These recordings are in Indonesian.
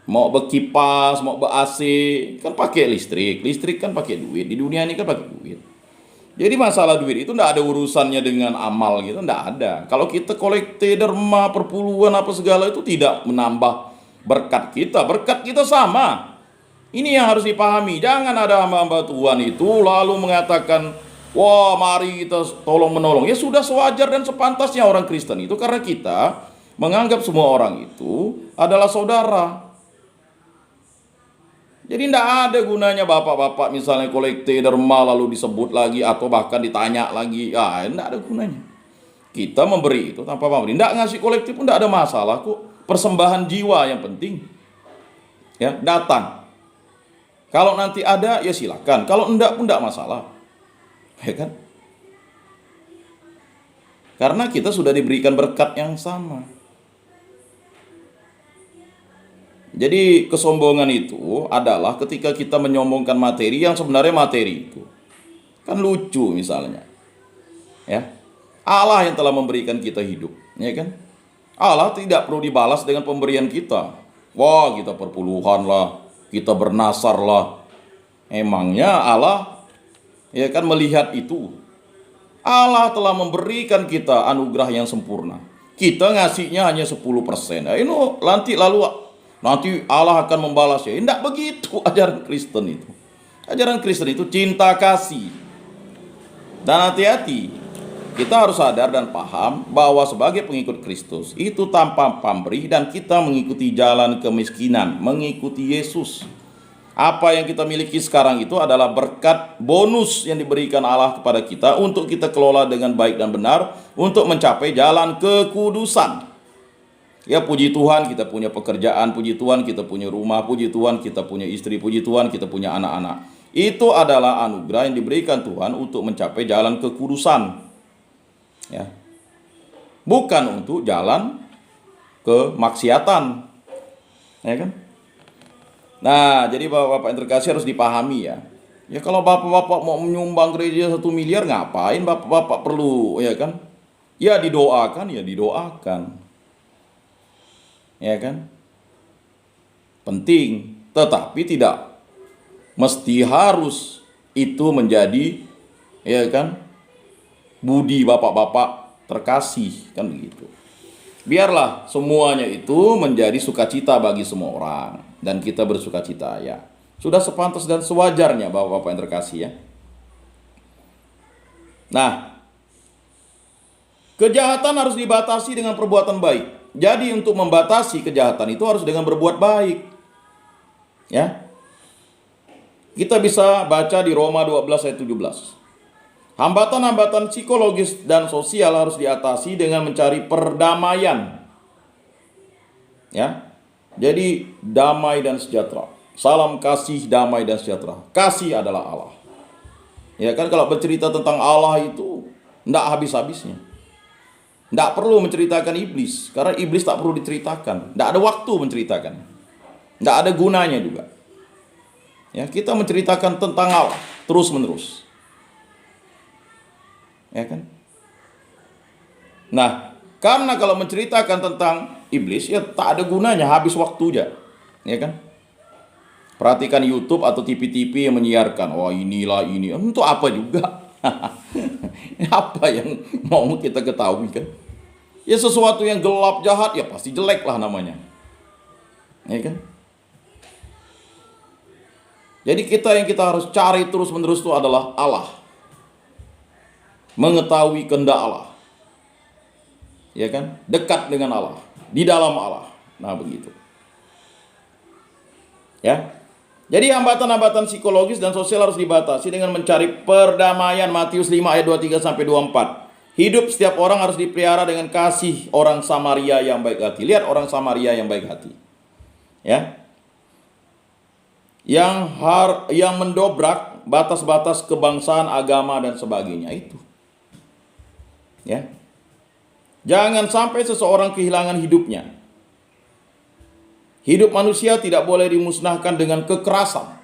Mau berkipas, mau ber-AC, kan pakai listrik. Listrik kan pakai duit. Di dunia ini kan pakai duit. Jadi masalah duit itu ndak ada urusannya dengan amal gitu, ndak ada. Kalau kita kolekte derma, perpuluhan apa segala itu tidak menambah berkat kita sama. Ini yang harus dipahami. Jangan ada hamba-hamba Tuhan itu lalu mengatakan, wah mari kita tolong menolong. Ya sudah sewajar dan sepantasnya orang Kristen itu, karena kita menganggap semua orang itu adalah saudara. Jadi tidak ada gunanya bapak-bapak misalnya kolekte derma lalu disebut lagi atau bahkan ditanya lagi. Ah, tidak ada gunanya. Kita memberi itu tanpa pamrih. Tidak ngasih kolektif pun tidak ada masalah kok. Persembahan jiwa yang penting. Ya, datang. Kalau nanti ada ya silakan. Kalau enggak pun tidak masalah. Ya kan? Karena kita sudah diberikan berkat yang sama. Jadi kesombongan itu adalah ketika kita menyombongkan materi yang sebenarnya materi itu. Kan lucu misalnya. Ya. Allah yang telah memberikan kita hidup, ya kan? Allah tidak perlu dibalas dengan pemberian kita. Wah, kita perpuluhan lah, kita bernasar lah. Emangnya Allah ya kan melihat itu? Allah telah memberikan kita anugerah yang sempurna. Kita ngasihnya hanya 10%. Nah, ini nanti Allah akan membalasnya. Tidak begitu ajaran Kristen itu. Ajaran Kristen itu cinta kasih. Dan hati-hati, kita harus sadar dan paham bahwa sebagai pengikut Kristus itu tanpa pamrih dan kita mengikuti jalan kemiskinan, mengikuti Yesus. Apa yang kita miliki sekarang itu adalah berkat bonus yang diberikan Allah kepada kita untuk kita kelola dengan baik dan benar untuk mencapai jalan kekudusan. Ya puji Tuhan kita punya pekerjaan, puji Tuhan kita punya rumah, puji Tuhan kita punya istri, puji Tuhan kita punya anak-anak. Itu adalah anugerah yang diberikan Tuhan untuk mencapai jalan kekudusan. Ya. Bukan untuk jalan kemaksiatan. Ya kan? Nah, jadi bapak-bapak yang terkasih harus dipahami ya. Ya kalau bapak-bapak mau menyumbang gereja 1 miliar ngapain bapak-bapak perlu, ya kan? Ya didoakan, ya didoakan. Ya kan? Penting, tetapi tidak mesti harus itu menjadi ya kan budi bapak-bapak terkasih, kan begitu. Biarlah semuanya itu menjadi sukacita bagi semua orang dan kita bersukacita ya. Sudah sepantas dan sewajarnya bapak-bapak yang terkasih ya. Nah, kejahatan harus dibatasi dengan perbuatan baik. Jadi untuk membatasi kejahatan itu harus dengan berbuat baik. Ya. Kita bisa baca di Roma 12 ayat 17. Hambatan-hambatan psikologis dan sosial harus diatasi dengan mencari perdamaian. Ya. Jadi damai dan sejahtera. Salam kasih, damai dan sejahtera. Kasih adalah Allah. Ya kan kalau bercerita tentang Allah itu enggak habis-habisnya. Tidak perlu menceritakan iblis, karena iblis tak perlu diceritakan. Tidak ada waktu menceritakan. Tidak ada gunanya juga. Ya, kita menceritakan tentang Allah terus menerus. Ya kan? Nah, karena kalau menceritakan tentang iblis ya tak ada gunanya, habis waktunya. Ya kan? Perhatikan YouTube atau TV-TV yang menyiarkan, wah inilah ini. Untuk apa juga? Apa yang mau kita ketahui kan? Ya sesuatu yang gelap jahat ya pasti jelek lah namanya. Ya kan? Jadi yang kita harus cari terus menerus itu adalah Allah. Mengetahui kehendak Allah. Ya kan? Dekat dengan Allah, di dalam Allah. Nah, begitu. Ya. Jadi hambatan-hambatan psikologis dan sosial harus dibatasi dengan mencari perdamaian. Matius 5 ayat 23 sampai 24. Hidup setiap orang harus dipelihara dengan kasih orang Samaria yang baik hati. Lihat orang Samaria yang baik hati. Ya. Yang mendobrak batas-batas kebangsaan, agama dan sebagainya itu. Ya. Jangan sampai seseorang kehilangan hidupnya. Hidup manusia tidak boleh dimusnahkan dengan kekerasan.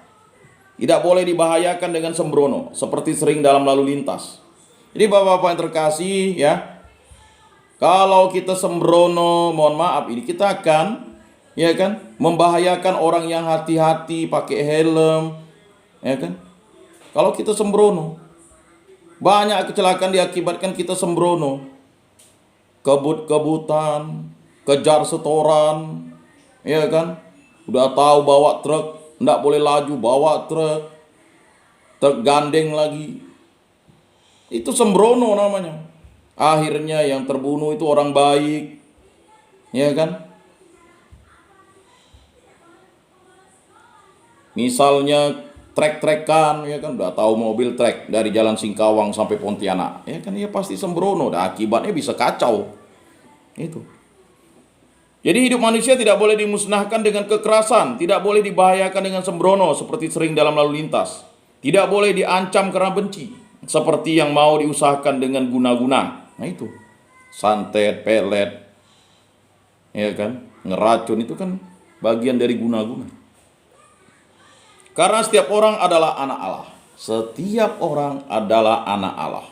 Tidak boleh dibahayakan dengan sembrono, seperti sering dalam lalu lintas. Jadi bapak-bapak yang terkasih ya, kalau kita sembrono, mohon maaf, ini kita akan ya kan? Membahayakan orang yang hati-hati pakai helm, ya kan? Kalau kita sembrono, banyak kecelakaan diakibatkan kita sembrono. Kebut-kebutan, kejar setoran, ya kan? Udah tahu bawa truk, nggak boleh laju, bawa truk gandeng lagi. Itu sembrono namanya. Akhirnya yang terbunuh itu orang baik, ya kan? Misalnya trek-trekan, ya kan, udah tahu mobil trek dari Jalan Singkawang sampai Pontianak, ya kan, ya pasti sembrono. Nah, akibatnya bisa kacau. Itu. Jadi hidup manusia tidak boleh dimusnahkan dengan kekerasan, tidak boleh dibahayakan dengan sembrono seperti sering dalam lalu lintas. Tidak boleh diancam karena benci, seperti yang mau diusahakan dengan guna-guna. Nah itu, santet, pelet, ya kan, ngeracun itu kan bagian dari guna-guna. Karena setiap orang adalah anak Allah. Setiap orang adalah anak Allah.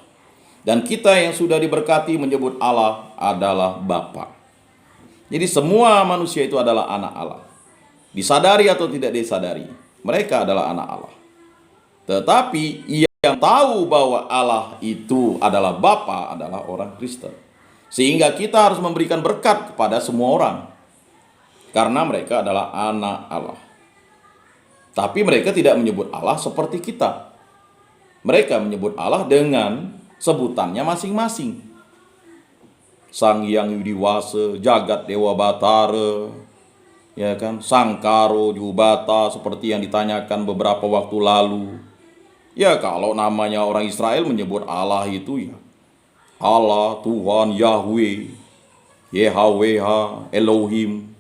Dan kita yang sudah diberkati menyebut Allah adalah Bapa. Jadi semua manusia itu adalah anak Allah. Disadari atau tidak disadari, mereka adalah anak Allah. Tetapi yang tahu bahwa Allah itu adalah Bapa adalah orang Kristen. Sehingga kita harus memberikan berkat kepada semua orang. Karena mereka adalah anak Allah. Tapi mereka tidak menyebut Allah seperti kita. Mereka menyebut Allah dengan sebutannya masing-masing. Sang Hyang Widiwasa, Jagat Dewa Batara, ya kan, Sangkaro Jubata, seperti yang ditanyakan beberapa waktu lalu. Ya, kalau namanya orang Israel menyebut Allah itu ya Allah, Tuhan, Yahweh, YHWH, Elohim.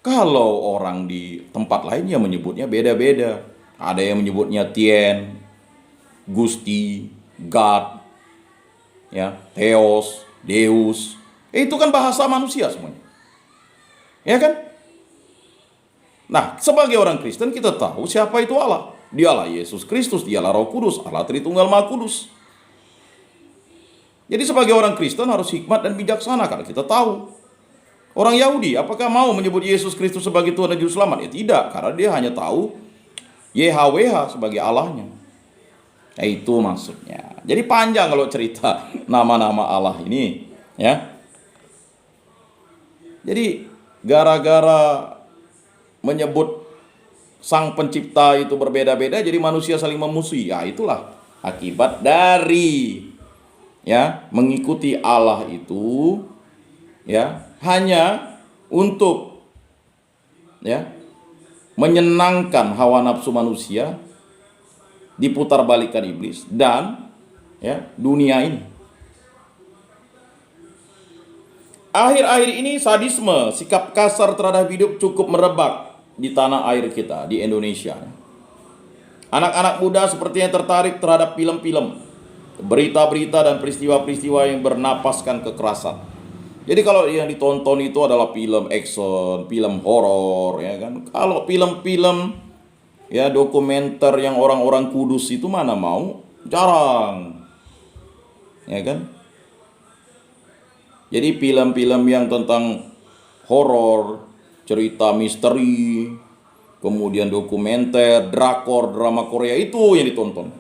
Kalau orang di tempat lainnya menyebutnya beda-beda. Ada yang menyebutnya Tien, Gusti, God, ya, Theos, Deus. Itu kan bahasa manusia semuanya. Ya kan? Nah, sebagai orang Kristen kita tahu siapa itu Allah. Dialah Yesus Kristus, dialah Roh Kudus, Allah Tritunggal Maha Kudus. Jadi sebagai orang Kristen harus hikmat dan bijaksana karena kita tahu. Orang Yahudi apakah mau menyebut Yesus Kristus sebagai Tuhan dan Juru Selamat? Ya tidak, karena dia hanya tahu YHWH sebagai Allahnya. Nah, itu maksudnya. Jadi panjang kalau cerita nama-nama Allah ini, ya. Jadi gara-gara menyebut Sang Pencipta itu berbeda-beda, jadi manusia saling memusuhi. Ya, itulah akibat dari ya mengikuti Allah itu, ya, hanya untuk ya menyenangkan hawa nafsu manusia, diputarbalikkan iblis dan ya dunia ini. Akhir-akhir ini sadisme, sikap kasar terhadap hidup cukup merebak di tanah air kita, di Indonesia. Anak-anak muda sepertinya tertarik terhadap film-film, berita-berita dan peristiwa-peristiwa yang bernapaskan kekerasan. Jadi kalau yang ditonton itu adalah film action, film horor, ya kan. Kalau film-film ya dokumenter yang orang-orang kudus itu mana mau, jarang. Ya kan? Jadi film-film yang tentang horor, cerita misteri, kemudian dokumenter, drakor, drama Korea itu yang ditonton.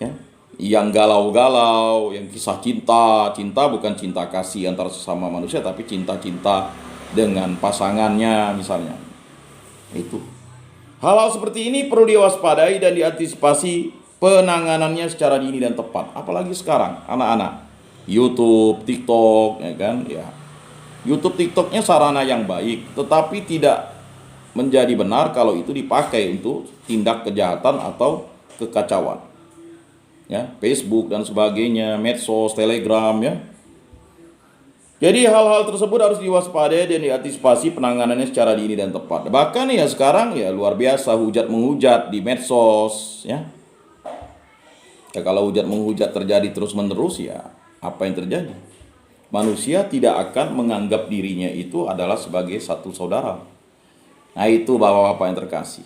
Ya. Yang galau-galau, yang kisah cinta. Cinta bukan cinta kasih antara sesama manusia, tapi cinta-cinta dengan pasangannya misalnya. Itu. Hal-hal seperti ini perlu diwaspadai dan diantisipasi penanganannya secara dini dan tepat. Apalagi sekarang anak-anak YouTube, TikTok, ya kan? Ya. YouTube, TikToknya sarana yang baik, tetapi tidak menjadi benar kalau itu dipakai untuk tindak kejahatan atau kekacauan. Ya, Facebook dan sebagainya, medsos, Telegram, ya. Jadi hal-hal tersebut harus diwaspadai dan diantisipasi penanganannya secara dini dan tepat. Bahkan ya sekarang ya luar biasa hujat menghujat di medsos, ya. Ya kalau hujat menghujat terjadi terus-menerus, ya apa yang terjadi? Manusia tidak akan menganggap dirinya itu adalah sebagai satu saudara. Nah, itu Bapak-bapak yang terkasih.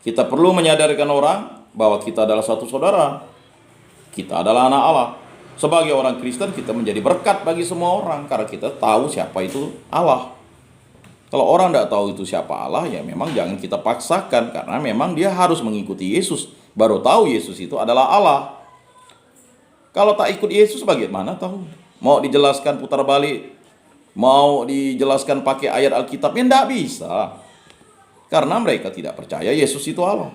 Kita perlu menyadarkan orang bahwa kita adalah satu saudara. Kita adalah anak Allah. Sebagai orang Kristen kita menjadi berkat bagi semua orang karena kita tahu siapa itu Allah. Kalau orang tidak tahu itu siapa Allah, ya memang jangan kita paksakan, karena memang dia harus mengikuti Yesus, baru tahu Yesus itu adalah Allah. Kalau tak ikut Yesus bagaimana tahu? Mau dijelaskan putar balik, mau dijelaskan pakai ayat Alkitab, ya tidak bisa. Karena mereka tidak percaya Yesus itu Allah.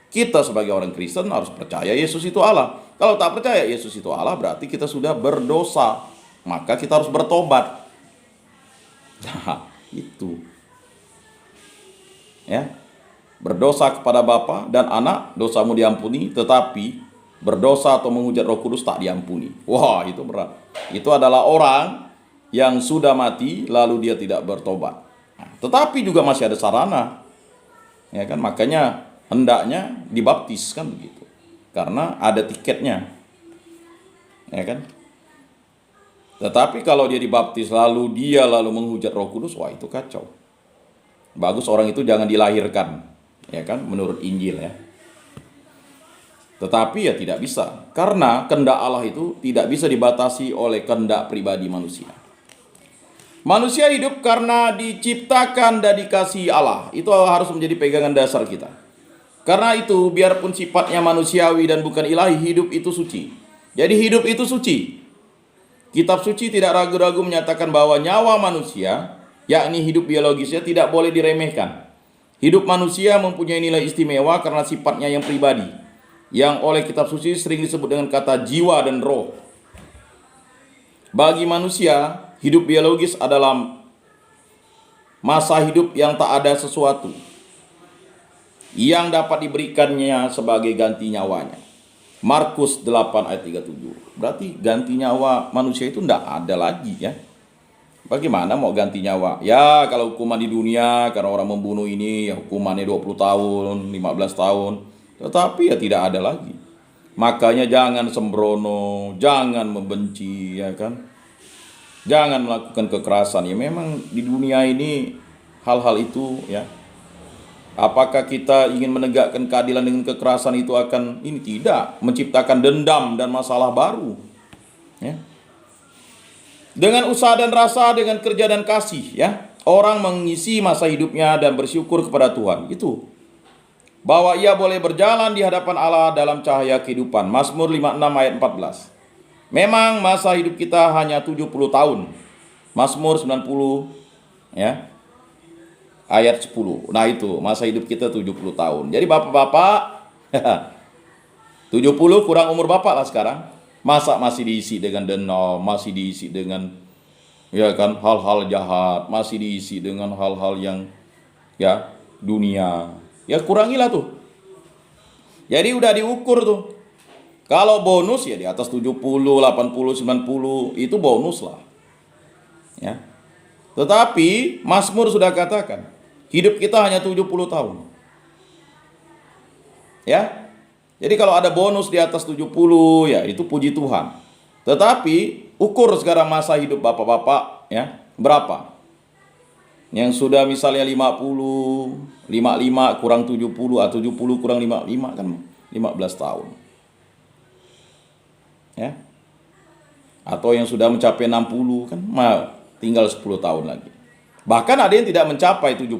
Kita sebagai orang Kristen harus percaya Yesus itu Allah. Kalau tak percaya Yesus itu Allah, berarti kita sudah berdosa. Maka kita harus bertobat. Nah, itu. Ya. Berdosa kepada Bapa dan Anak, dosamu diampuni, tetapi berdosa atau menghujat Roh Kudus tak diampuni. Wah, itu berat. Itu adalah orang yang sudah mati lalu dia tidak bertobat. Nah, tetapi juga masih ada sarana. Ya kan, makanya hendaknya dibaptis kan begitu. Karena ada tiketnya. Ya kan? Tetapi kalau dia dibaptis lalu menghujat Roh Kudus, wah itu kacau. Bagus orang itu jangan dilahirkan. Ya kan, menurut Injil ya. Tetapi ya tidak bisa, karena kehendak Allah itu tidak bisa dibatasi oleh kehendak pribadi manusia. Manusia hidup karena diciptakan dan dikasihi Allah. Itu harus menjadi pegangan dasar kita. Karena itu, biarpun sifatnya manusiawi dan bukan ilahi, hidup itu suci. Jadi hidup itu suci. Kitab suci tidak ragu-ragu menyatakan bahwa nyawa manusia, yakni hidup biologisnya, tidak boleh diremehkan. Hidup manusia mempunyai nilai istimewa karena sifatnya yang pribadi, yang oleh kitab suci sering disebut dengan kata jiwa dan roh. Bagi manusia, hidup biologis adalah masa hidup yang tak ada sesuatu yang dapat diberikannya sebagai ganti nyawanya. Markus 8 ayat 37. Berarti ganti nyawa manusia itu tidak ada lagi ya. Bagaimana mau ganti nyawa? Ya kalau hukuman di dunia karena orang membunuh ini ya hukumannya 20 tahun, 15 tahun. Tetapi ya tidak ada lagi. Makanya jangan sembrono, jangan membenci, ya kan? Jangan melakukan kekerasan. Ya memang di dunia ini hal-hal itu ya. Apakah kita ingin menegakkan keadilan dengan kekerasan itu akan ini tidak menciptakan dendam dan masalah baru. Ya. Dengan usaha dan rasa, dengan kerja dan kasih, ya, orang mengisi masa hidupnya dan bersyukur kepada Tuhan. Itu bahwa ia boleh berjalan di hadapan Allah dalam cahaya kehidupan. Mazmur 56 ayat 14. Memang masa hidup kita hanya 70 tahun. Mazmur 90 ya, ayat 10. Nah itu, masa hidup kita 70 tahun. Jadi bapak-bapak 70 kurang umur bapak lah sekarang. Masa masih diisi dengan dendam, masih diisi dengan ya kan hal-hal jahat, masih diisi dengan hal-hal yang ya dunia. Ya kurangilah tuh. Jadi udah diukur tuh. Kalau bonus ya di atas 70, 80, 90 itu bonus lah. Ya. Tetapi Mazmur sudah katakan, hidup kita hanya 70 tahun. Ya. Jadi kalau ada bonus di atas 70 ya itu puji Tuhan. Tetapi ukur sekarang masa hidup bapak-bapak ya, berapa? Yang sudah misalnya 50, 55 kurang 70 atau 70 kurang 55 kan 15 tahun. Ya. Atau yang sudah mencapai 60 kan tinggal 10 tahun lagi. Bahkan ada yang tidak mencapai 70.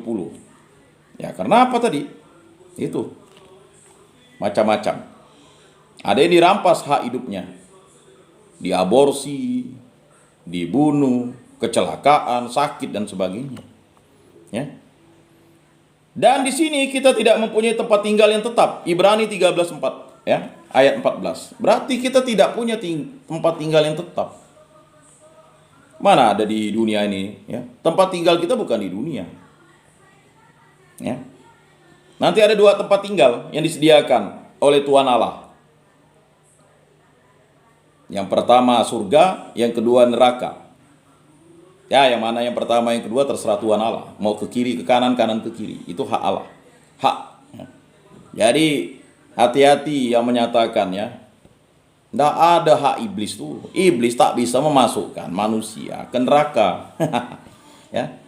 Ya, karena apa tadi? Itu macam-macam. Ada yang dirampas hak hidupnya, diaborsi, dibunuh, kecelakaan, sakit dan sebagainya. Ya. Dan di sini kita tidak mempunyai tempat tinggal yang tetap. Ibrani 13:4 ya, ayat 14. Berarti kita tidak punya tempat tinggal yang tetap. Mana ada di dunia ini ya? Tempat tinggal kita bukan di dunia. Ya. Nanti ada 2 tempat tinggal yang disediakan oleh Tuhan Allah. Yang pertama surga, yang kedua neraka. Ya, yang mana yang pertama, yang kedua terserah Tuhan Allah. Mau ke kiri, ke kanan, kanan ke kiri. Itu hak Allah. Hak. Jadi hati-hati yang menyatakan ya. Tidak ada hak iblis tuh. Iblis tak bisa memasukkan manusia ke neraka. Ya.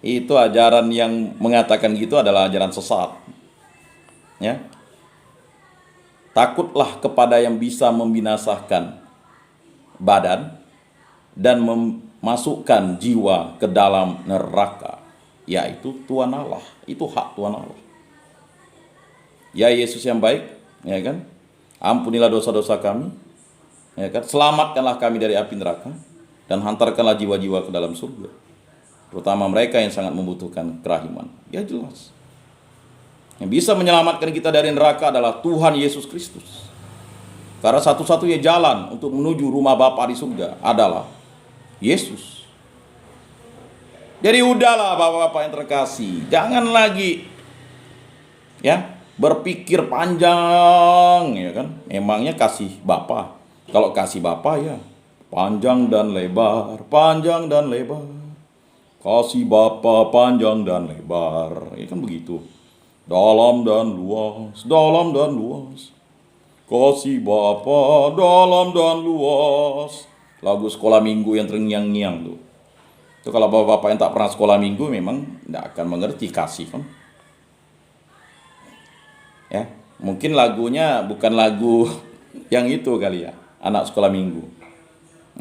Itu ajaran yang mengatakan gitu adalah ajaran sesat. Ya. Takutlah kepada yang bisa membinasakan badan dan memasukkan jiwa ke dalam neraka. yaitu Tuhan Allah. Itu hak Tuhan Allah. Ya Yesus yang baik, ya kan? Ampunilah dosa-dosa kami, ya kan? Selamatkanlah kami dari api neraka dan hantarkanlah jiwa-jiwa ke dalam surga. Terutama mereka yang sangat membutuhkan kerahiman. Ya jelas. Yang bisa menyelamatkan kita dari neraka adalah Tuhan Yesus Kristus. Karena satu-satunya jalan untuk menuju rumah Bapa di surga adalah Yesus. Jadi udahlah Bapak-bapak yang terkasih, jangan lagi ya berpikir panjang, ya kan? Emangnya kasih Bapa. Kalau kasih Bapa ya panjang dan lebar, panjang dan lebar. Kasih Bapa panjang dan lebar, ya kan begitu. Dalam dan luas, dalam dan luas. Kasih Bapa dalam dan luas. Lagu sekolah minggu yang terngiang-ngiang tuh. Itu kalau bapak-bapak yang tak pernah sekolah minggu memang tidak akan mengerti kasih kan. Ya, mungkin lagunya bukan lagu yang itu kali ya, anak sekolah minggu.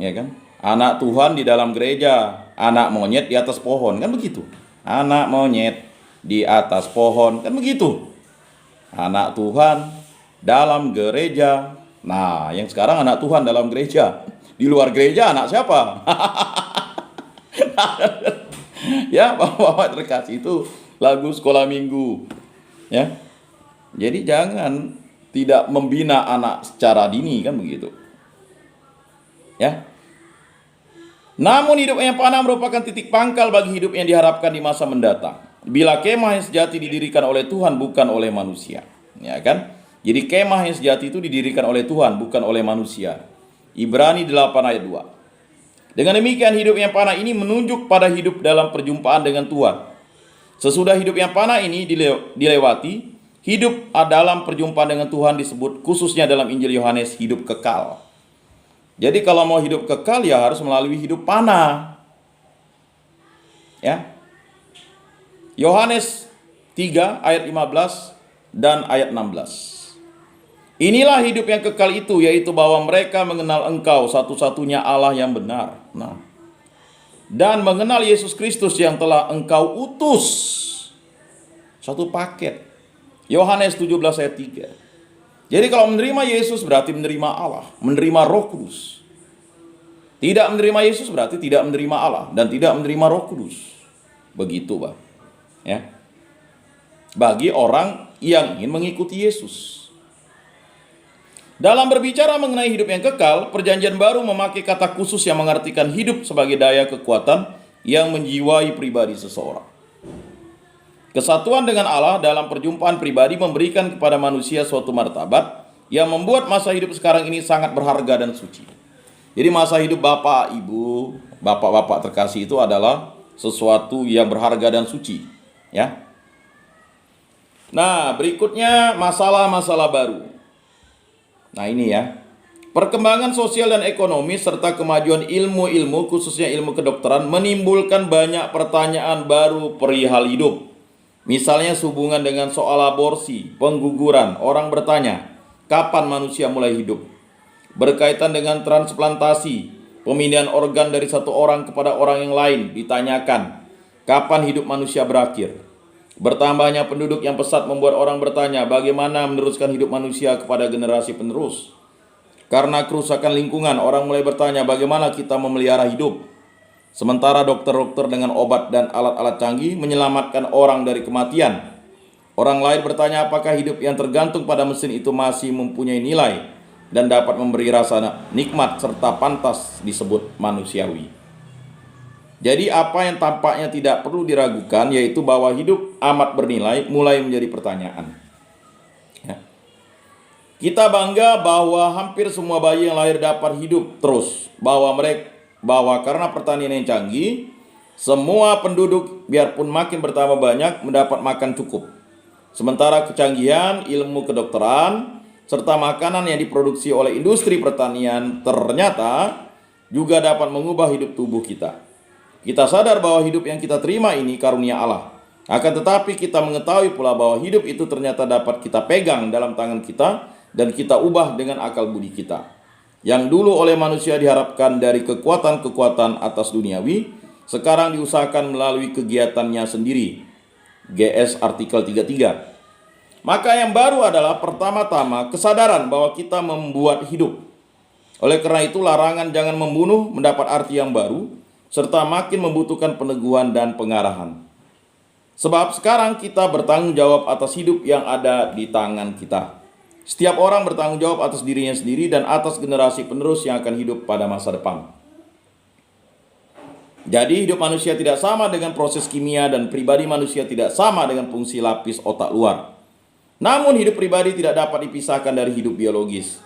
Ya kan? Anak Tuhan di dalam gereja, anak monyet di atas pohon, kan begitu. Anak monyet di atas pohon, kan begitu. Anak Tuhan dalam gereja. Nah, yang sekarang anak Tuhan dalam gereja. Di luar gereja anak siapa? Ya, bapak-bapak terkasih, itu lagu sekolah minggu. Ya. Jadi jangan tidak membina anak secara dini, kan begitu. Ya. Namun hidup yang panah merupakan titik pangkal bagi hidup yang diharapkan di masa mendatang. Bila kemah yang sejati didirikan oleh Tuhan, bukan oleh manusia. Ya kan? Jadi kemah yang sejati itu didirikan oleh Tuhan, bukan oleh manusia. Ibrani 8 ayat 2. Dengan demikian hidup yang panah ini menunjuk pada hidup dalam perjumpaan dengan Tuhan. Sesudah hidup yang panah ini dilewati, hidup dalam perjumpaan dengan Tuhan disebut khususnya dalam Injil Yohanes hidup kekal. Jadi kalau mau hidup kekal ya harus melalui hidup panah. Ya. Yohanes 3 ayat 15 dan ayat 16. Inilah hidup yang kekal itu, yaitu bahwa mereka mengenal Engkau satu-satunya Allah yang benar. Nah, dan mengenal Yesus Kristus yang telah Engkau utus. Satu paket. Yohanes 17 ayat 3. Jadi kalau menerima Yesus berarti menerima Allah, menerima Roh Kudus. Tidak menerima Yesus berarti tidak menerima Allah dan tidak menerima Roh Kudus. Begitu, Pak. Ya. Bagi orang yang ingin mengikuti Yesus. Dalam berbicara mengenai hidup yang kekal, Perjanjian Baru memakai kata khusus yang mengartikan hidup sebagai daya kekuatan yang menjiwai pribadi seseorang. Kesatuan dengan Allah dalam perjumpaan pribadi memberikan kepada manusia suatu martabat yang membuat masa hidup sekarang ini sangat berharga dan suci. Jadi masa hidup Bapak, Ibu, Bapak-bapak terkasih itu adalah sesuatu yang berharga dan suci, ya. Nah, berikutnya masalah-masalah baru. Nah, ini ya. Perkembangan sosial dan ekonomi serta kemajuan ilmu-ilmu, khususnya ilmu kedokteran, menimbulkan banyak pertanyaan baru perihal hidup. Misalnya sehubungan dengan soal aborsi, pengguguran. Orang bertanya, kapan manusia mulai hidup? Berkaitan dengan transplantasi, pemindahan organ dari satu orang kepada orang yang lain, ditanyakan, kapan hidup manusia berakhir? Bertambahnya penduduk yang pesat membuat orang bertanya, bagaimana meneruskan hidup manusia kepada generasi penerus? Karena kerusakan lingkungan, orang mulai bertanya, bagaimana kita memelihara hidup? Sementara dokter-dokter dengan obat dan alat-alat canggih menyelamatkan orang dari kematian. Orang lain bertanya, apakah hidup yang tergantung pada mesin itu masih mempunyai nilai dan dapat memberi rasa nikmat serta pantas disebut manusiawi. Jadi apa yang tampaknya tidak perlu diragukan, yaitu bahwa hidup amat bernilai mulai menjadi pertanyaan. Ya. Kita bangga bahwa hampir semua bayi yang lahir dapat hidup terus, bahwa karena pertanian yang canggih, semua penduduk biarpun makin bertambah banyak mendapat makan cukup. Sementara kecanggihan ilmu kedokteran serta makanan yang diproduksi oleh industri pertanian ternyata juga dapat mengubah hidup tubuh kita. Kita sadar bahwa hidup yang kita terima ini karunia Allah. Akan tetapi kita mengetahui pula bahwa hidup itu ternyata dapat kita pegang dalam tangan kita dan kita ubah dengan akal budi kita. Yang dulu oleh manusia diharapkan dari kekuatan-kekuatan atas duniawi, sekarang diusahakan melalui kegiatannya sendiri. GS artikel 33. Maka yang baru adalah pertama-tama kesadaran bahwa kita membuat hidup. Oleh karena itu larangan jangan membunuh mendapat arti yang baru, serta makin membutuhkan peneguhan dan pengarahan. Sebab sekarang kita bertanggung jawab atas hidup yang ada di tangan kita. Setiap orang bertanggung jawab atas dirinya sendiri dan atas generasi penerus yang akan hidup pada masa depan. Jadi hidup manusia tidak sama dengan proses kimia dan pribadi manusia tidak sama dengan fungsi lapis otak luar. Namun hidup pribadi tidak dapat dipisahkan dari hidup biologis.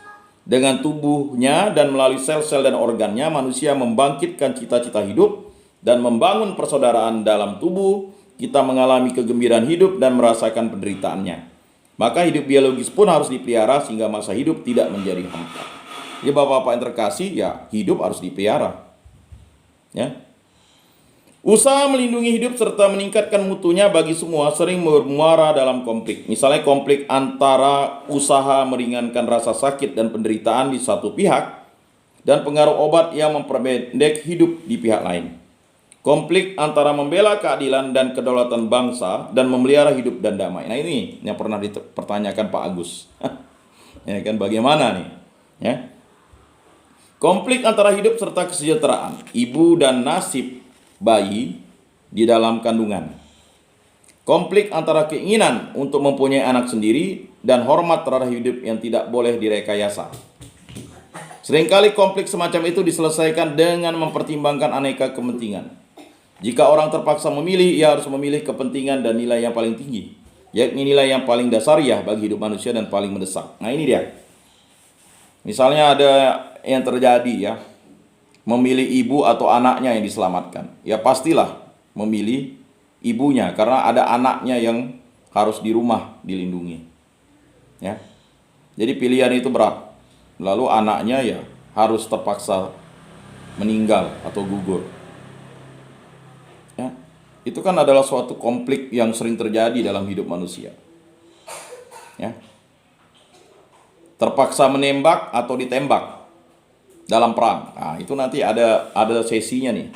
Dengan tubuhnya dan melalui sel-sel dan organnya, manusia membangkitkan cita-cita hidup dan membangun persaudaraan dalam tubuh. Kita mengalami kegembiraan hidup dan merasakan penderitaannya. Maka hidup biologis pun harus dipelihara sehingga masa hidup tidak menjadi hampa. Ya bapak-bapak yang terkasih, ya hidup harus dipelihara. Ya. Usaha melindungi hidup serta meningkatkan mutunya bagi semua sering bermuara dalam konflik. Misalnya konflik antara usaha meringankan rasa sakit dan penderitaan di satu pihak dan pengaruh obat yang memperpendek hidup di pihak lain. Konflik antara membela keadilan dan kedaulatan bangsa dan memelihara hidup dan damai. Nah ini yang pernah dipertanyakan Pak Agus. Ya kan bagaimana nih? Ya. Konflik antara hidup serta kesejahteraan ibu dan nasib bayi di dalam kandungan. Konflik antara keinginan untuk mempunyai anak sendiri dan hormat terhadap hidup yang tidak boleh direkayasa. Seringkali konflik semacam itu diselesaikan dengan mempertimbangkan aneka kepentingan. Jika orang terpaksa memilih, ia harus memilih kepentingan dan nilai yang paling tinggi, yakni nilai yang paling dasariah bagi hidup manusia dan paling mendesak. Nah ini dia. Misalnya ada yang terjadi ya, memilih ibu atau anaknya yang diselamatkan. Ya pastilah memilih ibunya karena ada anaknya yang harus di rumah dilindungi. Ya. Jadi pilihan itu berat. Lalu anaknya ya harus terpaksa meninggal atau gugur. Ya. Itu kan adalah suatu konflik yang sering terjadi dalam hidup manusia. Ya. Terpaksa menembak atau ditembak dalam perang. Nah, itu nanti ada sesinya nih.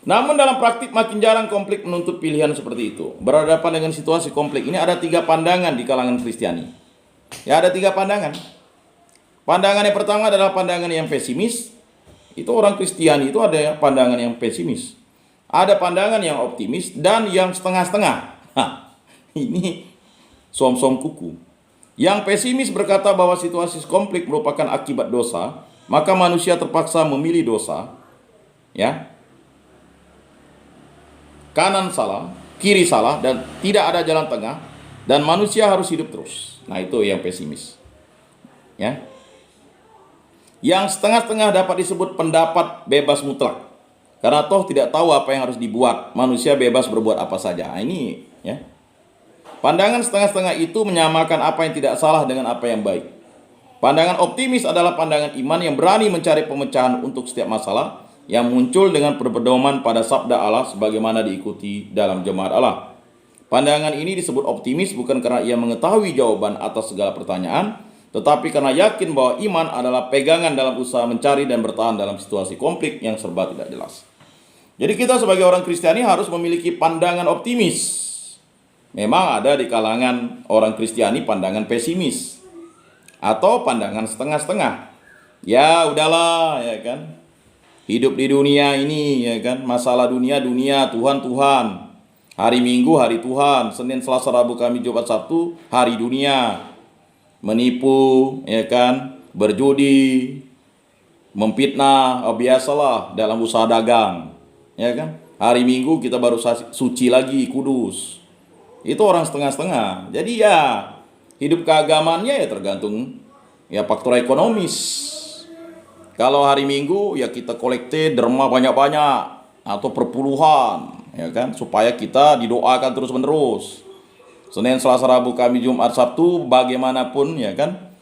Namun dalam praktik makin jarang konflik menuntut pilihan seperti itu. Berhadapan dengan situasi konflik ini ada 3 pandangan di kalangan Kristiani. Ya ada 3 pandangan. Pandangan yang pertama adalah pandangan yang pesimis. Itu orang Kristiani itu ada pandangan yang pesimis. Ada pandangan yang optimis dan yang setengah-setengah. Ini som-som kuku. Yang pesimis berkata bahwa situasi konflik merupakan akibat dosa, maka manusia terpaksa memilih dosa, ya, kanan salah, kiri salah, dan tidak ada jalan tengah, dan manusia harus hidup terus. Nah itu yang pesimis, ya. Yang setengah-setengah dapat disebut pendapat bebas mutlak, karena toh tidak tahu apa yang harus dibuat, manusia bebas berbuat apa saja. Nah, ini, ya. Pandangan setengah-setengah itu menyamakan apa yang tidak salah dengan apa yang baik. Pandangan optimis adalah pandangan iman yang berani mencari pemecahan untuk setiap masalah yang muncul dengan berpedoman pada sabda Allah sebagaimana diikuti dalam jemaat Allah. Pandangan ini disebut optimis bukan karena ia mengetahui jawaban atas segala pertanyaan, tetapi karena yakin bahwa iman adalah pegangan dalam usaha mencari dan bertahan dalam situasi konflik yang serba tidak jelas. Jadi kita sebagai orang Kristiani harus memiliki pandangan optimis. Memang ada di kalangan orang Kristiani pandangan pesimis atau pandangan setengah-setengah. Ya udahlah, ya kan. Hidup di dunia ini, ya kan. Masalah dunia, Tuhan, Tuhan. Hari Minggu, hari Tuhan. Senin, Selasa, Rabu, Kamis, Jumat, Sabtu, hari dunia. Menipu, ya kan. Berjudi, memfitnah, biasalah dalam usaha dagang. Ya kan. Hari Minggu kita baru suci lagi, kudus. Itu orang setengah-setengah. Jadi ya hidup keagamaannya ya tergantung ya faktor ekonomis. Kalau hari Minggu ya kita kolekte derma banyak-banyak atau perpuluhan, ya kan, supaya kita didoakan terus-menerus. Senin, Selasa, Rabu, Kamis, Jumat, Sabtu bagaimanapun, ya kan,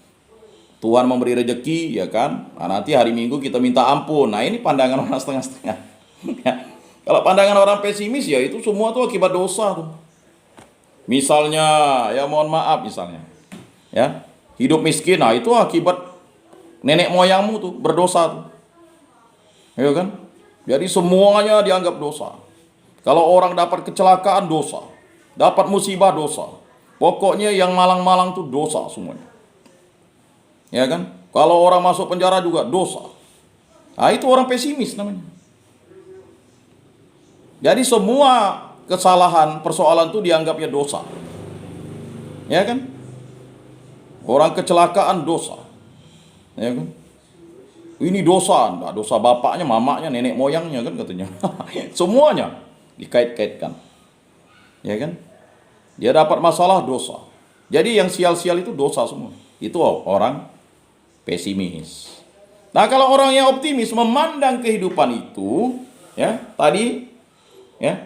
Tuhan memberi rezeki, ya kan. Nah, nanti hari Minggu kita minta ampun. Nah, ini pandangan orang setengah-setengah. Kalau pandangan orang pesimis ya itu semua tuh akibat dosa tuh. Misalnya, ya mohon maaf misalnya, ya hidup miskin, nah itu akibat nenek moyangmu tuh berdosa tuh, ya kan? Jadi semuanya dianggap dosa. Kalau orang dapat kecelakaan dosa, dapat musibah dosa. Pokoknya yang malang-malang tuh dosa semuanya. Ya kan? Kalau orang masuk penjara juga dosa. Nah, itu orang pesimis namanya. Jadi semua kesalahan, persoalan itu dianggapnya dosa. Ya kan? Orang kecelakaan dosa. Ya kan? Ini dosa, enggak dosa bapaknya, mamanya, nenek moyangnya kan katanya. Semuanya dikait-kaitkan. Ya kan? Dia dapat masalah dosa. Jadi yang sial-sial itu dosa semua. Itu orang pesimis. Nah, kalau orang yang optimis memandang kehidupan itu, ya, tadi ya,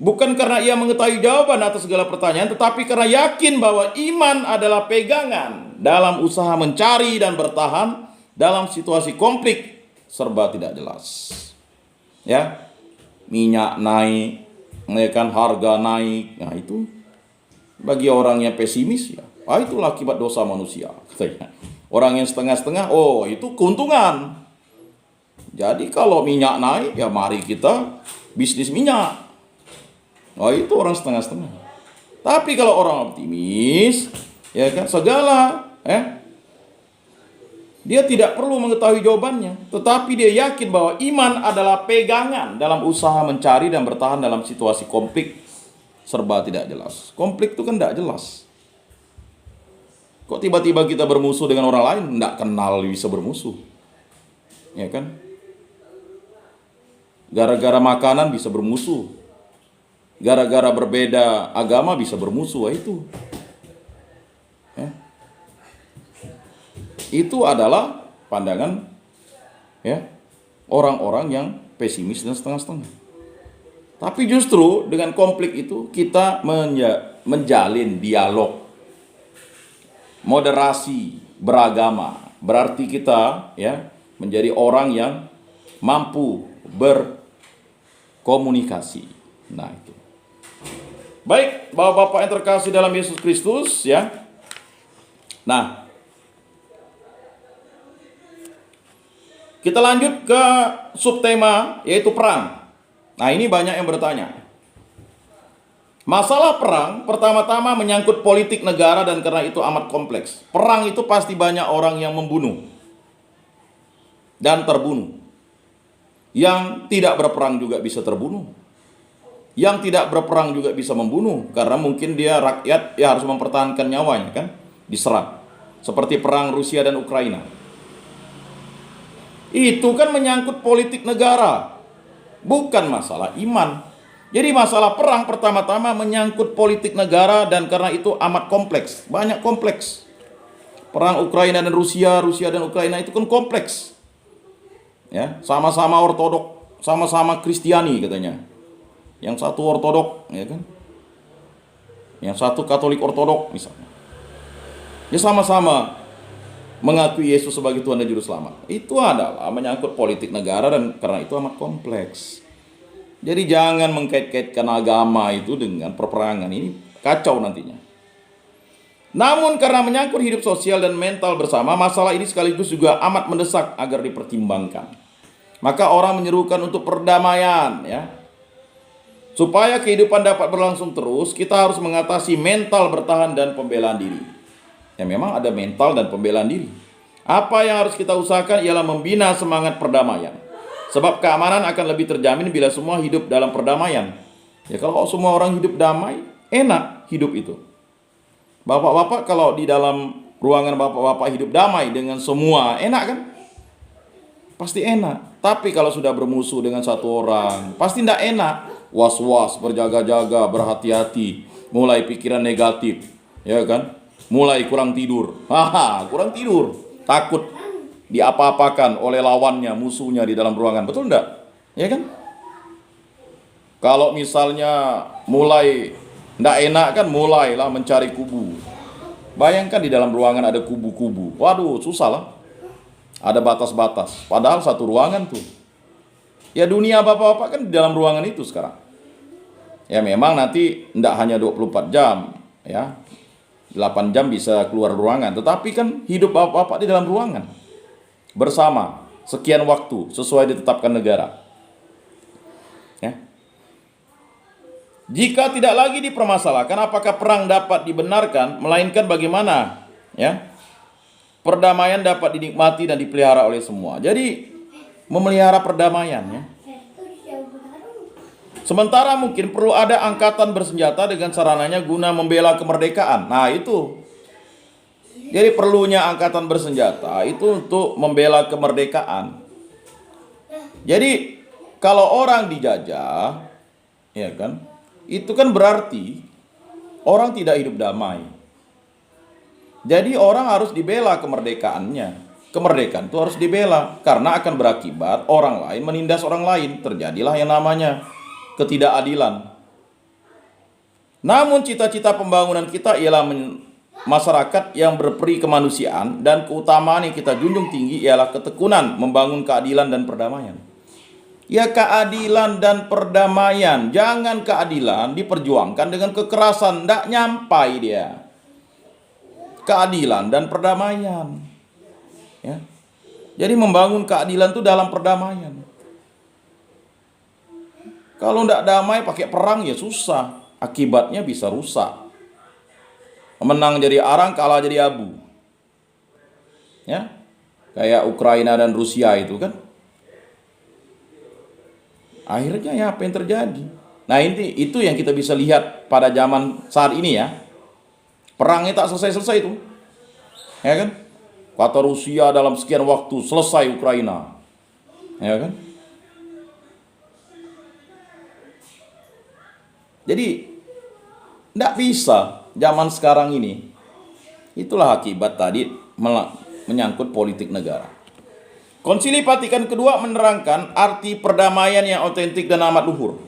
bukan karena ia mengetahui jawaban atas segala pertanyaan, tetapi karena yakin bahwa iman adalah pegangan dalam usaha mencari dan bertahan dalam situasi konflik serba tidak jelas. Ya, minyak naik, ya kan, harga naik. Nah, itu bagi orang yang pesimis ya, itulah akibat dosa manusia katanya. Orang yang setengah-setengah, oh itu keuntungan. Jadi kalau minyak naik, ya mari kita bisnis minyak. Oh itu orang setengah-setengah. Tapi kalau orang optimis, ya kan, segala, dia tidak perlu mengetahui jawabannya, tetapi dia yakin bahwa iman adalah pegangan dalam usaha mencari dan bertahan dalam situasi konflik serba tidak jelas. Konflik itu kan tidak jelas. Kok tiba-tiba kita bermusuh dengan orang lain, tidak kenal bisa bermusuh, ya kan? Gara-gara makanan bisa bermusuh, gara-gara berbeda agama bisa bermusuh, itu. Ya. Itu adalah pandangan ya orang-orang yang pesimis dan setengah-setengah. Tapi justru dengan konflik itu kita menjalin dialog, moderasi beragama. Berarti kita ya menjadi orang yang mampu berkomunikasi. Nah, itu. Baik, Bapak-bapak yang terkasih dalam Yesus Kristus ya. Nah, kita lanjut ke subtema yaitu perang. Nah, ini banyak yang bertanya. Masalah perang pertama-tama menyangkut politik negara dan karena itu amat kompleks. Perang itu pasti banyak orang yang membunuh dan terbunuh. Yang tidak berperang juga bisa terbunuh. Yang tidak berperang juga bisa membunuh karena mungkin dia rakyat ya harus mempertahankan nyawanya kan, diserang. Seperti perang Rusia dan Ukraina. Itu kan menyangkut politik negara, bukan masalah iman. Jadi masalah perang pertama-tama menyangkut politik negara dan karena itu amat kompleks, banyak kompleks. Perang Ukraina dan Rusia, Rusia dan Ukraina itu kan kompleks. Ya, sama-sama ortodok, sama-sama Kristiani katanya. Yang satu ortodok, ya kan? Yang satu Katolik ortodok misalnya. Ya sama-sama mengakui Yesus sebagai Tuhan dan Juru Selamat. Itu adalah menyangkut politik negara dan karena itu amat kompleks. Jadi jangan mengkait-kaitkan agama itu dengan peperangan, ini kacau nantinya. Namun karena menyangkut hidup sosial dan mental bersama, masalah ini sekaligus juga amat mendesak agar dipertimbangkan. Maka orang menyerukan untuk perdamaian ya. Supaya kehidupan dapat berlangsung terus, kita harus mengatasi mental bertahan dan pembelaan diri. Ya memang ada mental dan pembelaan diri. Apa yang harus kita usahakan ialah membina semangat perdamaian. Sebab keamanan akan lebih terjamin bila semua hidup dalam perdamaian. Ya kalau semua orang hidup damai, enak hidup itu. Bapak-bapak kalau di dalam ruangan bapak-bapak hidup damai dengan semua, enak kan? Pasti enak. Tapi kalau sudah bermusuh dengan satu orang, pasti tidak enak. Was-was, berjaga-jaga, berhati-hati, mulai pikiran negatif, ya kan? Mulai kurang tidur. Kurang tidur, takut diapa-apakan oleh lawannya, musuhnya di dalam ruangan. Betul enggak? Ya kan? Kalau misalnya mulai enggak enak kan, mulailah mencari kubu. Bayangkan di dalam ruangan ada kubu-kubu. Waduh, susah lah. Ada batas-batas. Padahal satu ruangan tuh. Ya dunia bapak-bapak kan di dalam ruangan itu sekarang. Ya memang nanti enggak hanya 24 jam. Ya 8 jam bisa keluar ruangan. Tetapi kan hidup bapak-bapak di dalam ruangan. Bersama, sekian waktu, sesuai ditetapkan negara. Jika tidak lagi dipermasalahkan apakah perang dapat dibenarkan, melainkan bagaimana ya perdamaian dapat dinikmati dan dipelihara oleh semua. Jadi memelihara perdamaian ya. Sementara mungkin perlu ada angkatan bersenjata dengan sarananya guna membela kemerdekaan. Nah itu. Jadi perlunya angkatan bersenjata itu untuk membela kemerdekaan. Jadi kalau orang dijajah, ya kan, itu kan berarti orang tidak hidup damai. Jadi orang harus dibela kemerdekaannya. Kemerdekaan itu harus dibela karena akan berakibat orang lain menindas orang lain. Terjadilah yang namanya ketidakadilan. Namun cita-cita pembangunan kita ialah masyarakat yang berperi kemanusiaan, dan keutamaan yang kita junjung tinggi ialah ketekunan membangun keadilan dan perdamaian. Ya, keadilan dan perdamaian. Jangan keadilan diperjuangkan dengan kekerasan, tidak nyampai dia. Keadilan dan perdamaian. Ya. Jadi membangun keadilan itu dalam perdamaian. Kalau tidak damai pakai perang ya susah. Akibatnya bisa rusak. Menang jadi arang, kalah jadi abu. Ya. Kayak Ukraina dan Rusia itu kan. Akhirnya ya apa yang terjadi? Nah itu yang kita bisa lihat pada zaman saat ini ya. Perangnya tak selesai-selesai itu. Ya kan? Kata Rusia dalam sekian waktu selesai Ukraina. Ya kan? Jadi tidak bisa zaman sekarang ini. Itulah akibat tadi menyangkut politik negara. Konsili Vatikan kedua menerangkan arti perdamaian yang otentik dan amat luhur.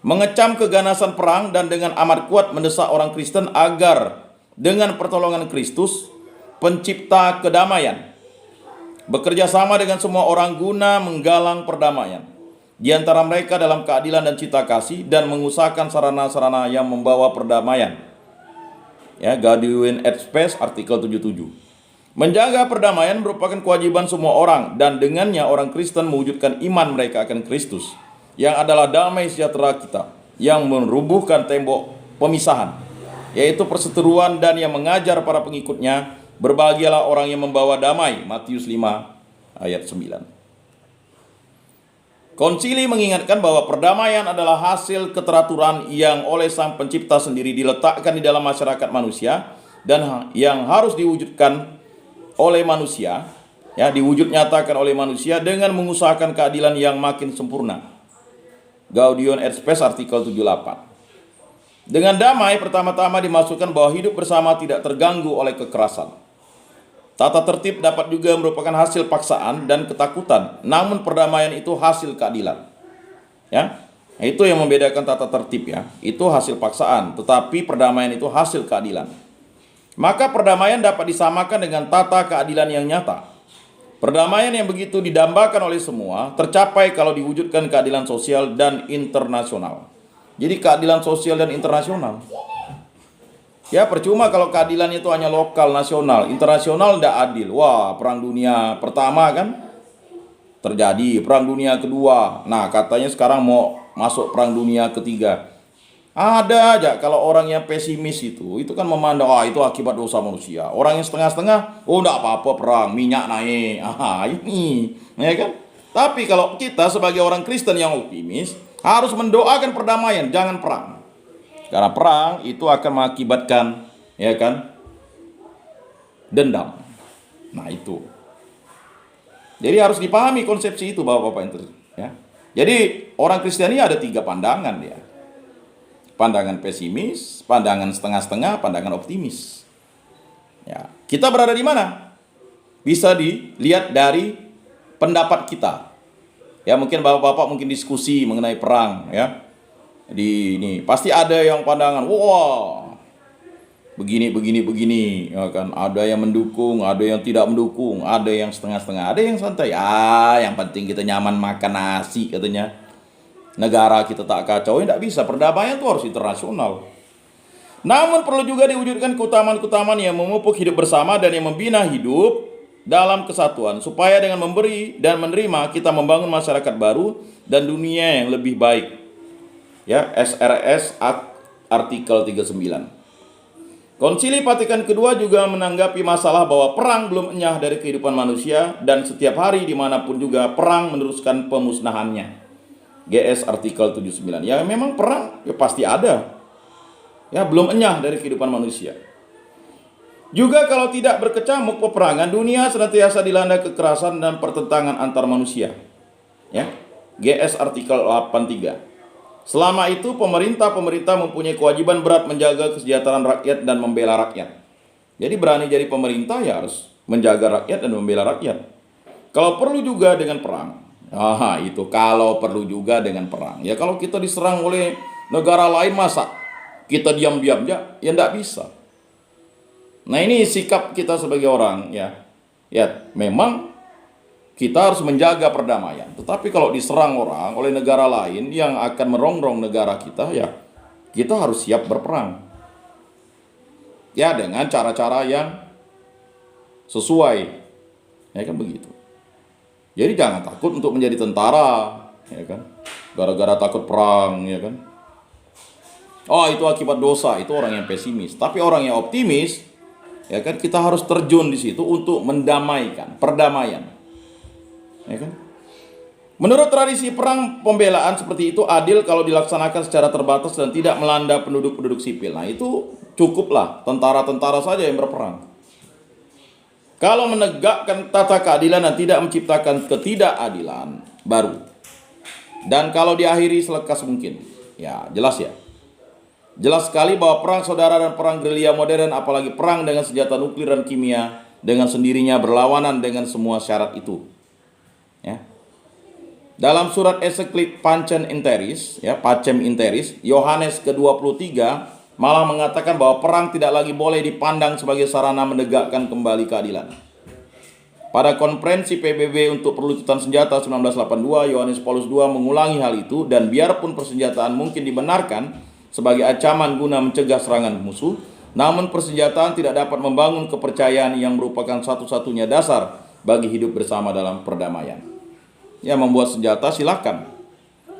Mengecam keganasan perang dan dengan amat kuat mendesak orang Kristen agar dengan pertolongan Kristus, pencipta kedamaian, bekerja sama dengan semua orang guna menggalang perdamaian di antara mereka dalam keadilan dan cita kasih, dan mengusahakan sarana-sarana yang membawa perdamaian. Ya, Gaudium et Spes artikel 77. Menjaga perdamaian merupakan kewajiban semua orang, dan dengannya orang Kristen mewujudkan iman mereka akan Kristus, yang adalah damai sejahtera kita, yang merubuhkan tembok pemisahan, yaitu perseteruan, dan yang mengajar para pengikutnya, berbahagialah orang yang membawa damai. Matius 5 ayat 9. Konsili mengingatkan bahwa perdamaian adalah hasil keteraturan yang oleh Sang Pencipta sendiri diletakkan di dalam masyarakat manusia, dan yang harus diwujudkan oleh manusia, ya, diwujud nyatakan oleh manusia dengan mengusahakan keadilan yang makin sempurna. Gaudium et Spes artikel 78. Dengan damai pertama-tama dimasukkan bahwa hidup bersama tidak terganggu oleh kekerasan. Tata tertib dapat juga merupakan hasil paksaan dan ketakutan, namun perdamaian itu hasil keadilan. Ya, itu yang membedakan tata tertib ya. Itu hasil paksaan, tetapi perdamaian itu hasil keadilan. Maka perdamaian dapat disamakan dengan tata keadilan yang nyata. Perdamaian yang begitu didambakan oleh semua tercapai kalau diwujudkan keadilan sosial dan internasional. Jadi keadilan sosial dan internasional. Ya, percuma kalau keadilan itu hanya lokal, nasional. Internasional tidak adil. Wah, perang dunia pertama kan terjadi, perang dunia kedua. Nah, katanya sekarang mau masuk perang dunia ketiga. Ada aja kalau orang yang pesimis itu kan memandang, itu akibat dosa manusia. Orang yang setengah-setengah, enggak apa-apa perang, minyak naik. Ini, ya kan? Tapi kalau kita sebagai orang Kristen yang optimis, harus mendoakan perdamaian, jangan perang. Karena perang itu akan mengakibatkan, ya kan, dendam. Nah itu. Jadi harus dipahami konsepsi itu, Bapak-bapak yang ya. Jadi orang Kristen ini ada 3 pandangan dia. Pandangan pesimis, pandangan setengah-setengah, pandangan optimis. Ya, kita berada di mana? Bisa dilihat dari pendapat kita. Ya, mungkin bapak-bapak mungkin diskusi mengenai perang, ya. Ini pasti ada yang pandangan, wah, begini, ya kan? Ada yang mendukung, ada yang tidak mendukung, ada yang setengah-setengah, ada yang santai. Yang penting kita nyaman makan nasi katanya. Negara kita tak kacau, tidak bisa. Perdamaian itu harus internasional. Namun perlu juga diwujudkan keutamaan-keutamaan yang memupuk hidup bersama dan yang membina hidup dalam kesatuan, supaya dengan memberi dan menerima kita membangun masyarakat baru dan dunia yang lebih baik. Ya, SRS artikel 39. Konsili Vatikan kedua juga menanggapi masalah bahwa perang belum enyah dari kehidupan manusia dan setiap hari dimanapun juga perang meneruskan pemusnahannya. GS artikel 79. Ya memang perang ya pasti ada. Ya belum enyah dari kehidupan manusia. Juga kalau tidak berkecamuk peperangan, dunia senantiasa dilanda kekerasan dan pertentangan antar manusia. Ya. GS artikel 83. Selama itu pemerintah mempunyai kewajiban berat menjaga kesejahteraan rakyat dan membela rakyat. Jadi berani jadi pemerintah ya harus menjaga rakyat dan membela rakyat. Kalau perlu juga dengan perang. Itu kalau perlu juga dengan perang. Ya kalau kita diserang oleh negara lain masa kita diam-diam ya enggak bisa. Nah ini sikap kita sebagai orang ya. Ya memang kita harus menjaga perdamaian. Tetapi kalau diserang orang oleh negara lain yang akan merongrong negara kita, ya kita harus siap berperang. Ya dengan cara-cara yang sesuai. Ya kan begitu. Jadi jangan takut untuk menjadi tentara, ya kan? Gara-gara takut perang, ya kan? Oh, itu akibat dosa, itu orang yang pesimis. Tapi orang yang optimis, ya kan kita harus terjun di situ untuk mendamaikan, perdamaian. Ya kan? Menurut tradisi perang pembelaan seperti itu adil kalau dilaksanakan secara terbatas dan tidak melanda penduduk-penduduk sipil. Nah itu cukuplah tentara-tentara saja yang berperang. Kalau menegakkan tata keadilan dan tidak menciptakan ketidakadilan baru. Dan kalau diakhiri selekas mungkin. Ya jelas ya. Jelas sekali bahwa perang saudara dan perang gerilya modern, apalagi perang dengan senjata nuklir dan kimia, dengan sendirinya berlawanan dengan semua syarat itu. Ya. Dalam surat Ensiklik Pacem in Terris, ya, Pacem in Terris, Yohanes ke-23 malah mengatakan bahwa perang tidak lagi boleh dipandang sebagai sarana menegakkan kembali keadilan. Pada konferensi PBB untuk perlucutan senjata 1982, Yohanes Paulus II mengulangi hal itu, dan biarpun persenjataan mungkin dibenarkan sebagai ancaman guna mencegah serangan musuh, namun persenjataan tidak dapat membangun kepercayaan yang merupakan satu-satunya dasar bagi hidup bersama dalam perdamaian. Ya membuat senjata silakan,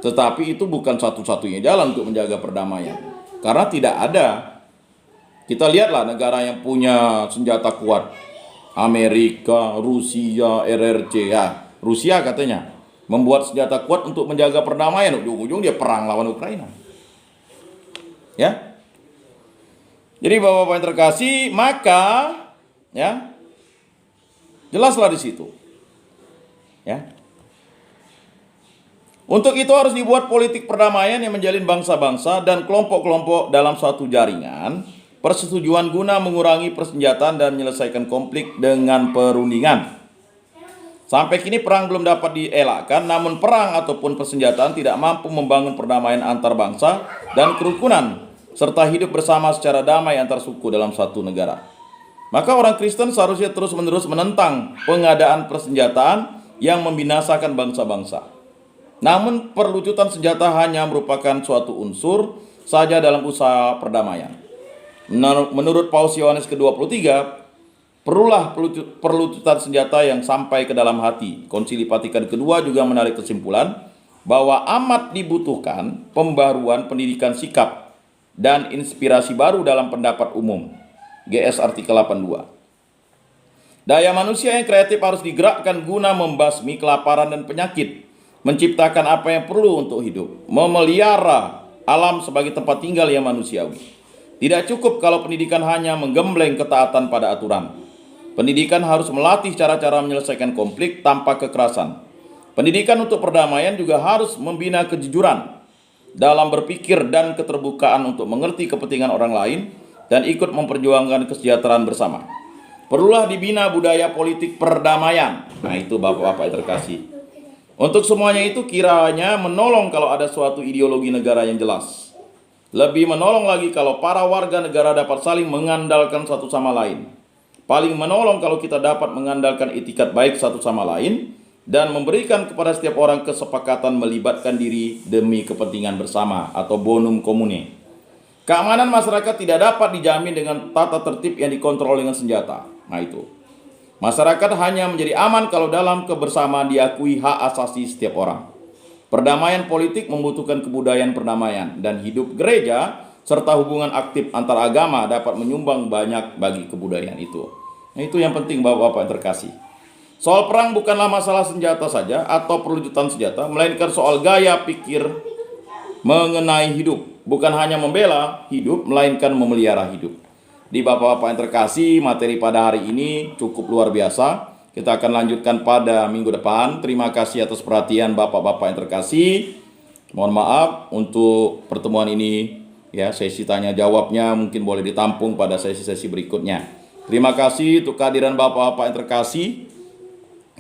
tetapi itu bukan satu-satunya jalan untuk menjaga perdamaian. Karena tidak ada. Kita lihatlah negara yang punya senjata kuat, Amerika, Rusia, RRC. Ya, Rusia katanya membuat senjata kuat untuk menjaga perdamaian. Ujung-ujung dia perang lawan Ukraina. Ya. Jadi Bapak-bapak yang terkasih, maka ya jelaslah di situ. Ya. Untuk itu harus dibuat politik perdamaian yang menjalin bangsa-bangsa dan kelompok-kelompok dalam suatu jaringan persetujuan guna mengurangi persenjataan dan menyelesaikan konflik dengan perundingan. Sampai kini perang belum dapat dielakkan, namun perang ataupun persenjataan tidak mampu membangun perdamaian antar bangsa dan kerukunan, serta hidup bersama secara damai antar suku dalam satu negara. Maka orang Kristen seharusnya terus-menerus menentang pengadaan persenjataan yang membinasakan bangsa-bangsa. Namun perlucutan senjata hanya merupakan suatu unsur saja dalam usaha perdamaian. Menurut Paus Yohanes ke-23, perlulah perlucutan senjata yang sampai ke dalam hati. Konsili Vatikan kedua juga menarik kesimpulan bahwa amat dibutuhkan pembaruan pendidikan sikap dan inspirasi baru dalam pendapat umum. GS artikel 82. Daya manusia yang kreatif harus digerakkan guna membasmi kelaparan dan penyakit, menciptakan apa yang perlu untuk hidup, memelihara alam sebagai tempat tinggal yang manusiawi. Tidak cukup kalau pendidikan hanya menggembleng ketaatan pada aturan. Pendidikan harus melatih cara-cara menyelesaikan konflik tanpa kekerasan. Pendidikan untuk perdamaian juga harus membina kejujuran dalam berpikir dan keterbukaan untuk mengerti kepentingan orang lain dan ikut memperjuangkan kesejahteraan bersama. Perlulah dibina budaya politik perdamaian. Nah itu Bapak-bapak yang terkasih. Untuk semuanya itu kiranya menolong kalau ada suatu ideologi negara yang jelas. Lebih menolong lagi kalau para warga negara dapat saling mengandalkan satu sama lain. Paling menolong kalau kita dapat mengandalkan etikat baik satu sama lain dan memberikan kepada setiap orang kesepakatan melibatkan diri demi kepentingan bersama atau bonum commune. Keamanan masyarakat tidak dapat dijamin dengan tata tertib yang dikontrol dengan senjata. Nah itu. Masyarakat hanya menjadi aman kalau dalam kebersamaan diakui hak asasi setiap orang. Perdamaian politik membutuhkan kebudayaan perdamaian, dan hidup gereja serta hubungan aktif antar agama dapat menyumbang banyak bagi kebudayaan itu. Nah, itu yang penting Bapak-Bapak yang terkasih. Soal perang bukanlah masalah senjata saja atau perlucutan senjata, melainkan soal gaya pikir mengenai hidup. Bukan hanya membela hidup, melainkan memelihara hidup. Di Bapak-Bapak yang terkasih, materi pada hari ini cukup luar biasa. Kita akan lanjutkan pada minggu depan. Terima kasih atas perhatian Bapak-Bapak yang terkasih. Mohon maaf untuk pertemuan ini, ya, sesi tanya jawabnya mungkin boleh ditampung pada sesi-sesi berikutnya. Terima kasih untuk kehadiran Bapak-Bapak yang terkasih.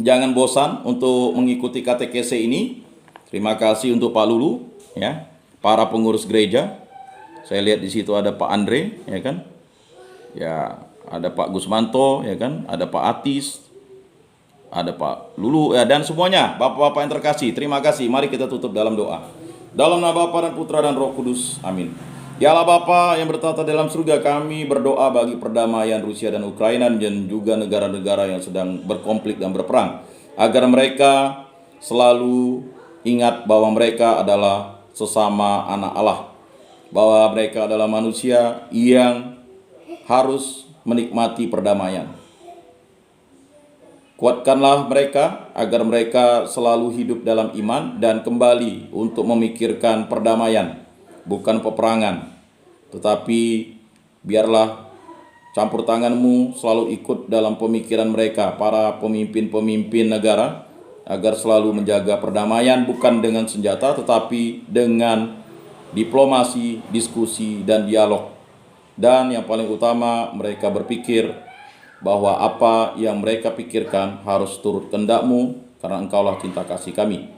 Jangan bosan untuk mengikuti KTKC ini. Terima kasih untuk Pak Lulu, ya, para pengurus gereja. Saya lihat di situ ada Pak Andre, ya kan? Ya, ada Pak Gusmanto, ya kan? Ada Pak Atis, ada Pak Lulu, ya, dan semuanya Bapak-Bapak yang terkasih. Terima kasih. Mari kita tutup dalam doa. Dalam nama Bapa dan Putra dan Roh Kudus. Amin. Ya Allah Bapa yang bertata dalam surga, kami berdoa bagi perdamaian Rusia dan Ukraina dan juga negara-negara yang sedang berkonflik dan berperang, agar mereka selalu ingat bahwa mereka adalah sesama anak Allah, bahwa mereka adalah manusia yang harus menikmati perdamaian. Kuatkanlah mereka agar mereka selalu hidup dalam iman dan kembali untuk memikirkan perdamaian, bukan peperangan. Tetapi biarlah campur tangan-Mu selalu ikut dalam pemikiran mereka, para pemimpin-pemimpin negara, agar selalu menjaga perdamaian bukan dengan senjata tetapi dengan diplomasi, diskusi, dan dialog. Dan yang paling utama, mereka berpikir bahwa apa yang mereka pikirkan harus turut kehendak-Mu, karena Engkaulah cinta kasih kami.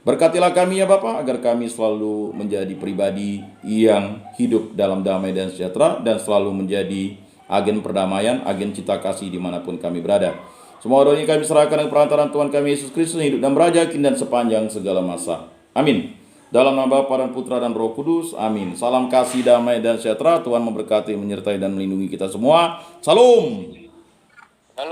Berkatilah kami ya Bapa, agar kami selalu menjadi pribadi yang hidup dalam damai dan sejahtera, dan selalu menjadi agen perdamaian, agen cinta kasih dimanapun kami berada. Semua doa ini kami serahkan dengan perantaraan Tuhan kami Yesus Kristus, hidup dan beraja kini dan sepanjang segala masa. Amin. Dalam nama Bapa dan Putra dan Roh Kudus. Amin. Salam kasih, damai, dan sejahtera. Tuhan memberkati, menyertai, dan melindungi kita semua. Salam.